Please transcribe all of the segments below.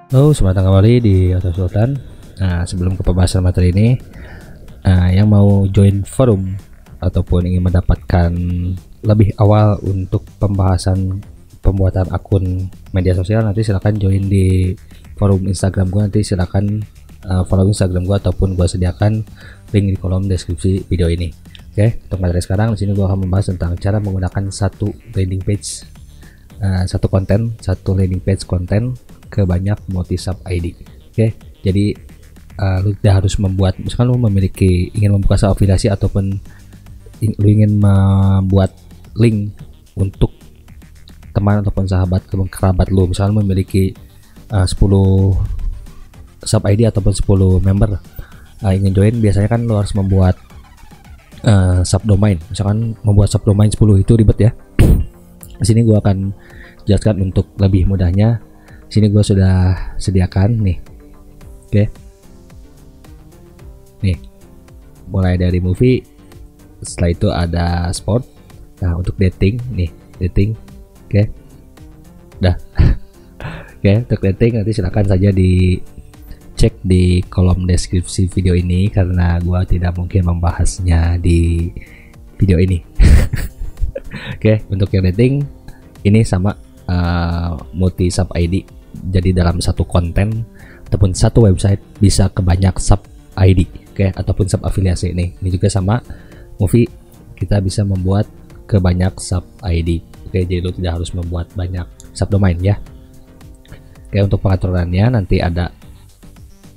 Halo, selamat datang kembali di Auto Sultan. Nah, sebelum ke pembahasan materi ini, yang mau join forum ataupun ingin mendapatkan lebih awal untuk pembahasan pembuatan akun media sosial, nanti silakan join di forum Instagram gua. Nanti silakan follow Instagram gua ataupun gua sediakan link di kolom deskripsi video ini. Oke, untuk materi sekarang di sini gua akan membahas tentang cara menggunakan satu landing page, satu landing page konten ke banyak multi sub ID. Oke, jadi lu tidak harus membuat, misalkan lu ingin membuka sub afiliasi ataupun lu ingin membuat link untuk teman ataupun sahabat kerabat lu, misalkan lu memiliki 10 sub ID ataupun 10 member ingin join, biasanya kan lu harus membuat subdomain. Misalkan membuat subdomain 10 itu ribet ya. Di sini gua akan jelaskan untuk lebih mudahnya. Sini gue sudah sediakan nih. Oke. Nih. Mulai dari movie, setelah itu ada sport. Nah, untuk dating nih, dating. Oke. Dah. Oke, untuk dating nanti silakan saja dicek di kolom deskripsi video ini karena gue tidak mungkin membahasnya di video ini. Oke, untuk yang dating ini sama multi sub ID. Jadi dalam satu konten ataupun satu website bisa ke banyak sub ID, oke, ataupun sub afiliasi nih. Ini juga sama movie, kita bisa membuat ke banyak sub ID. Oke, jadi lu tidak harus membuat banyak subdomain ya. Oke, untuk pengaturannya nanti ada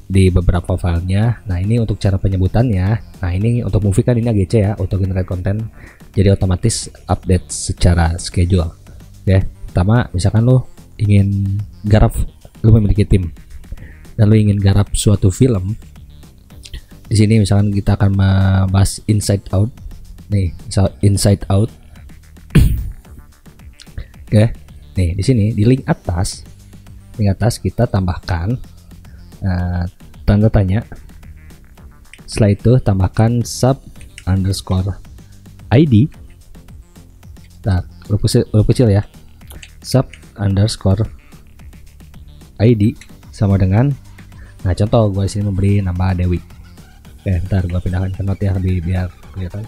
di beberapa filenya. Nah, ini untuk cara penyebutannya. Nah, ini untuk movie kan ini AGC ya, auto generate konten. Jadi otomatis update secara schedule. Oke, pertama misalkan lu ingin garap, lu memiliki tim dan lu ingin garap suatu film. Di sini misalkan kita akan membahas Inside Out nih, Inside Out. Oke, nih di sini di link atas kita tambahkan tanda tanya. Setelah itu tambahkan sub underscore ID. Nah, huruf kecil ya, sub underscore ID sama dengan, nah contoh gue disini memberi nama Dewi. Oke, ntar gue pindahkan ke note ya biar kelihatan.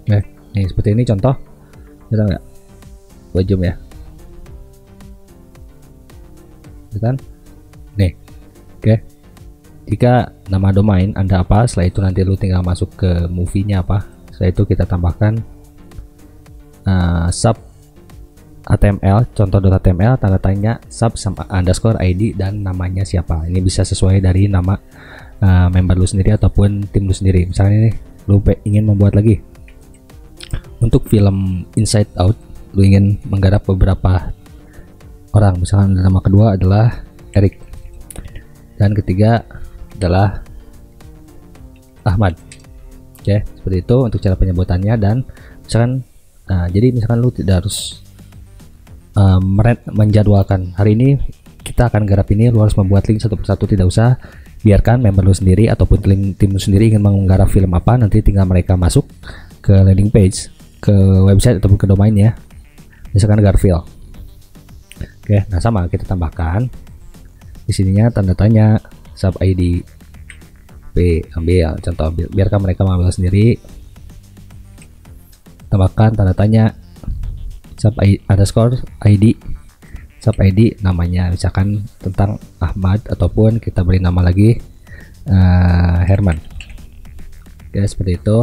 Oke, nih seperti ini contoh, kita nggak, gue zoom ya, kan? Nih, oke. Jika nama domain Anda apa, setelah itu nanti lu tinggal masuk ke movie-nya apa. Setelah itu kita tambahkan sub HTML, contoh.html, tanda tanya, sub sama underscore ID dan namanya siapa. Ini bisa sesuai dari nama member lu sendiri ataupun tim lu sendiri. Misalnya ini lu ingin membuat lagi untuk film Inside Out, lu ingin menggarap beberapa orang. Misalnya nama kedua adalah Eric dan ketiga adalah Ahmad. Oke, seperti itu untuk cara penyebutannya. Dan misalkan jadi misalkan lu tidak harus menjadwalkan hari ini kita akan garap ini, lu harus membuat link satu persatu, tidak usah. Biarkan member lu sendiri ataupun tim lu sendiri ingin menggarap film apa, nanti tinggal mereka masuk ke landing page, ke website ataupun ke domain ya, misalkan Garfield. Oke, nah sama kita tambahkan di sininya tanda tanya sub ID P, ambil contoh, biarkan mereka mengambil sendiri. Tambahkan tanda tanya sub underscore ID, sub ID namanya misalkan tentang Ahmad ataupun kita beri nama lagi Herman. Oke, seperti itu.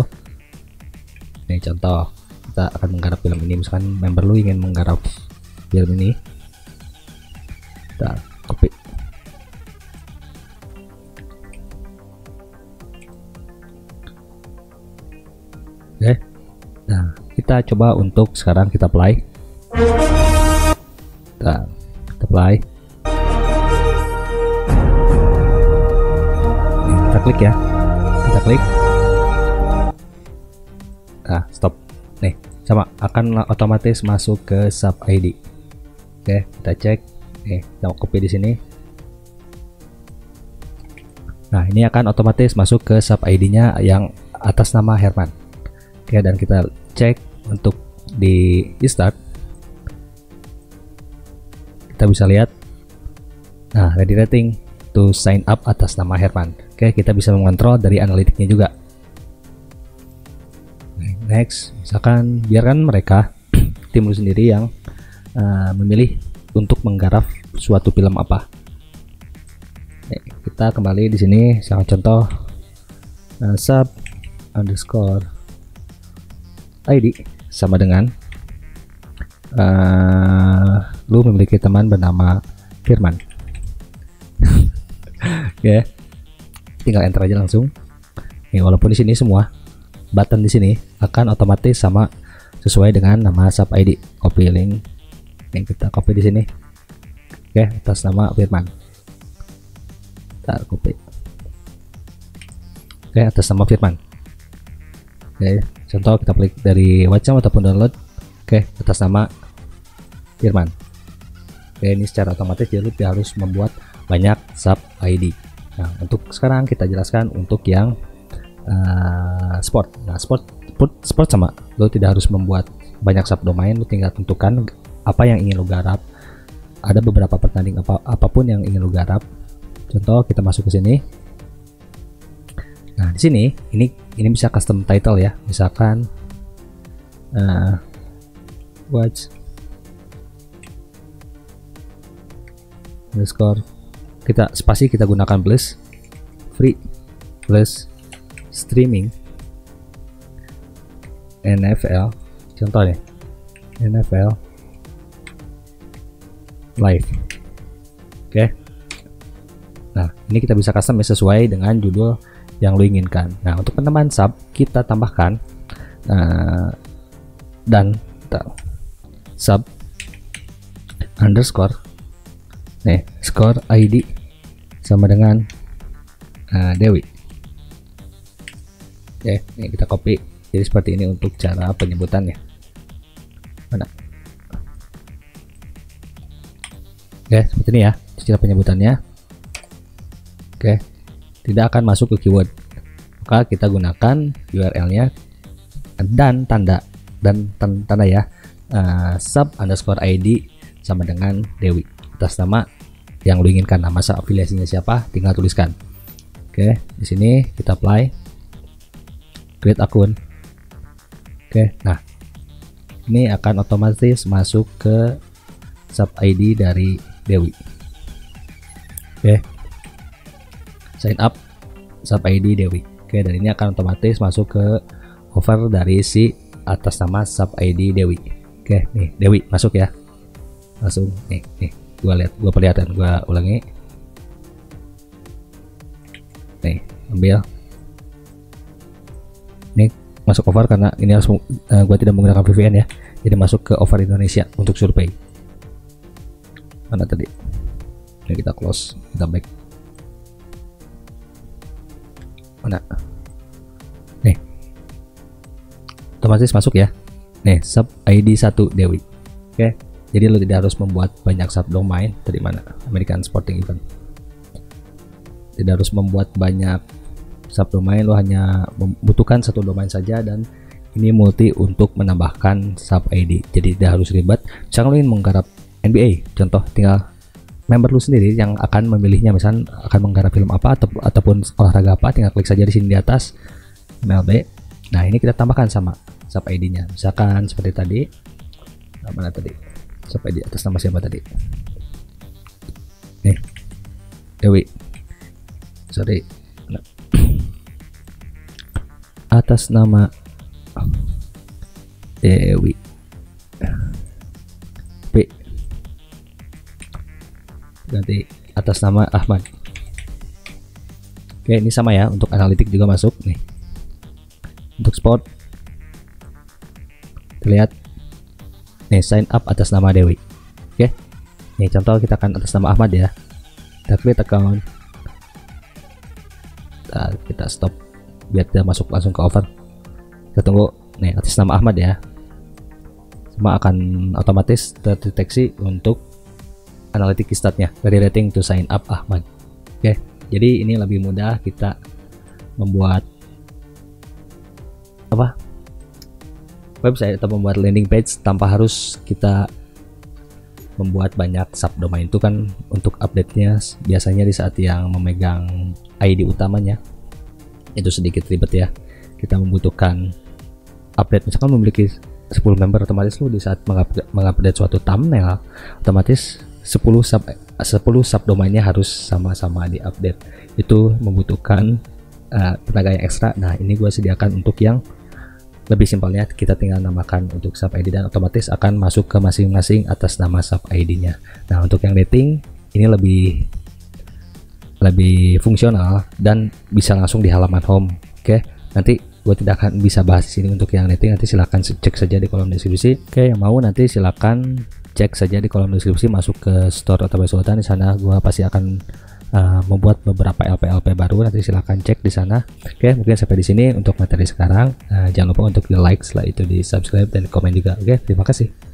Ini contoh, kita akan menggarap film ini. Misalkan member lu ingin menggarap film ini, kita copy. Oke, nah kita coba untuk sekarang kita play. Nah, kita play. Nih, kita klik ya, kita klik. Nah, stop. Nih, sama akan otomatis masuk ke sub ID. Oke, kita cek. Nih, kita copy di sini. Nah, ini akan otomatis masuk ke sub ID-nya yang atas nama Herman. Oke, dan kita cek untuk di start, kita bisa lihat, nah ready rating to sign up atas nama Herman. Oke, kita bisa mengontrol dari analitiknya juga. Next, misalkan biarkan mereka tim lu sendiri yang memilih untuk menggarap suatu film apa. Kita kembali di sini, misalkan contoh sub underscore ID sama dengan lu memiliki teman bernama Firman. Ya, tinggal enter aja langsung. Walaupun di sini semua button di sini akan otomatis sama sesuai dengan nama sub ID. Copy link, yang kita copy di sini. Oke, atas nama Firman. Kita copy. Oke, atas nama Firman. Oke, contoh kita klik dari WhatsApp ataupun download. Oke, atas nama Firman. Oke, ini secara otomatis jadi lu harus membuat banyak sub ID. Nah, untuk sekarang kita jelaskan untuk yang sport. Nah, sport sama, lo tidak harus membuat banyak subdomain, lo tinggal tentukan apa yang ingin lo garap. Ada beberapa pertandingan apapun yang ingin lo garap. Contoh kita masuk ke sini. Nah, di sini ini bisa custom title ya. Misalkan watch underscore, kita spasi kita gunakan plus free plus streaming NFL, contoh nih NFL live. Oke, nah ini kita bisa custom sesuai dengan judul yang lo inginkan. Nah, untuk teman-teman sub kita tambahkan dan sub underscore nih score ID sama dengan Dewi. Oke, ini kita copy. Jadi seperti ini untuk cara penyebutannya. Mana? Oke, seperti ini ya cara penyebutannya. Oke, tidak akan masuk ke keyword. Maka kita gunakan URL-nya dan tanda ya, sub underscore ID sama dengan Dewi atas nama yang lu inginkan. Nama afiliasinya siapa, tinggal tuliskan. Oke, di sini kita apply, create akun. Oke, nah ini akan otomatis masuk ke sub ID dari Dewi. Oke, sign up sub ID Dewi. Oke, dan ini akan otomatis masuk ke offer dari si atas nama sub ID Dewi. Oke, nih Dewi masuk ya, langsung nih gua perlihatkan, gua ulangi nih, ambil nih masuk offer karena ini harus gua tidak menggunakan VPN ya, jadi masuk ke offer Indonesia untuk survei. Mana tadi? Ini kita close, kita back. Mana? Nih otomatis masuk ya, nih sub ID 1 Dewi. Oke, jadi lo tidak harus membuat banyak subdomain. Dari mana? American Sporting Event. Tidak harus membuat banyak subdomain, lo hanya membutuhkan satu domain saja, dan ini multi untuk menambahkan sub ID. Jadi tidak harus ribet. Misalnya lo ingin menggarap NBA, contoh tinggal member lu sendiri yang akan memilihnya, misalnya akan menggarap film apa ataupun olahraga apa, tinggal klik saja di sini di atas MLB. Nah, ini kita tambahkan sama sub ID-nya. Misalkan seperti tadi. Nah, mana tadi? Sub ID atas nama siapa tadi? Nih. Dewi. Sorry. Nah. Atas nama Dewi. P. Nanti atas nama Ahmad. Oke, ini sama ya, untuk analitik juga masuk nih. Untuk sport terlihat nih, sign up atas nama Dewi. Oke, nih contoh kita akan atas nama Ahmad ya, kita create account. Nah, kita stop biar dia masuk langsung ke offer. Kita tunggu nih, atas nama Ahmad ya, semua akan otomatis terdeteksi untuk analitik statnya dari rating to sign up Ahmad. Oke, jadi ini lebih mudah kita membuat website atau membuat landing page tanpa harus kita membuat banyak subdomain. Itu kan untuk update-nya biasanya di saat yang memegang ID utamanya itu sedikit ribet ya. Kita membutuhkan update, misalkan memiliki 10 member, otomatis lu di saat mengupdate suatu thumbnail otomatis 10 subdomainnya harus sama-sama diupdate. Itu membutuhkan tenaga yang ekstra. Nah, ini gue sediakan untuk yang lebih simpelnya, kita tinggal namakan untuk sub ID dan otomatis akan masuk ke masing-masing atas nama sub ID-nya. Nah, untuk yang dating ini lebih fungsional dan bisa langsung di halaman home. Oke, nanti gue tidak akan bisa bahas di sini. Untuk yang dating nanti silahkan cek saja di kolom deskripsi. Oke, yang mau nanti silahkan cek saja di kolom deskripsi, masuk ke store Otobaik Sultan. Di sana gue pasti akan membuat beberapa LP baru, nanti silahkan cek di sana. Oke, mungkin sampai di sini untuk materi sekarang. Jangan lupa untuk di like, setelah itu di subscribe dan komen juga. Oke, terima kasih.